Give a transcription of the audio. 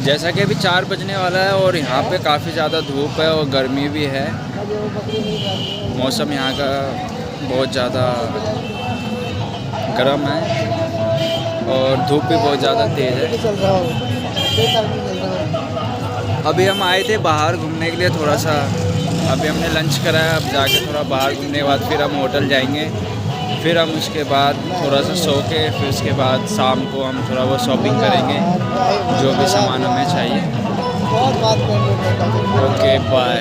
जैसा कि अभी 4 बजने वाला है और यहाँ पे काफ़ी ज़्यादा धूप है और गर्मी भी है। मौसम यहाँ का बहुत ज़्यादा गर्म है और धूप भी बहुत ज़्यादा तेज़ है। अभी हम आए थे बाहर घूमने के लिए थोड़ा सा। अभी हमने लंच कराया, अब जाके थोड़ा बाहर घूमने के बाद फिर हम होटल जाएंगे। फिर हम उसके बाद थोड़ा सा सो के फिर उसके बाद शाम को हम थोड़ा बहुत शॉपिंग करेंगे, जो भी सामान हमें चाहिए। Okay bye.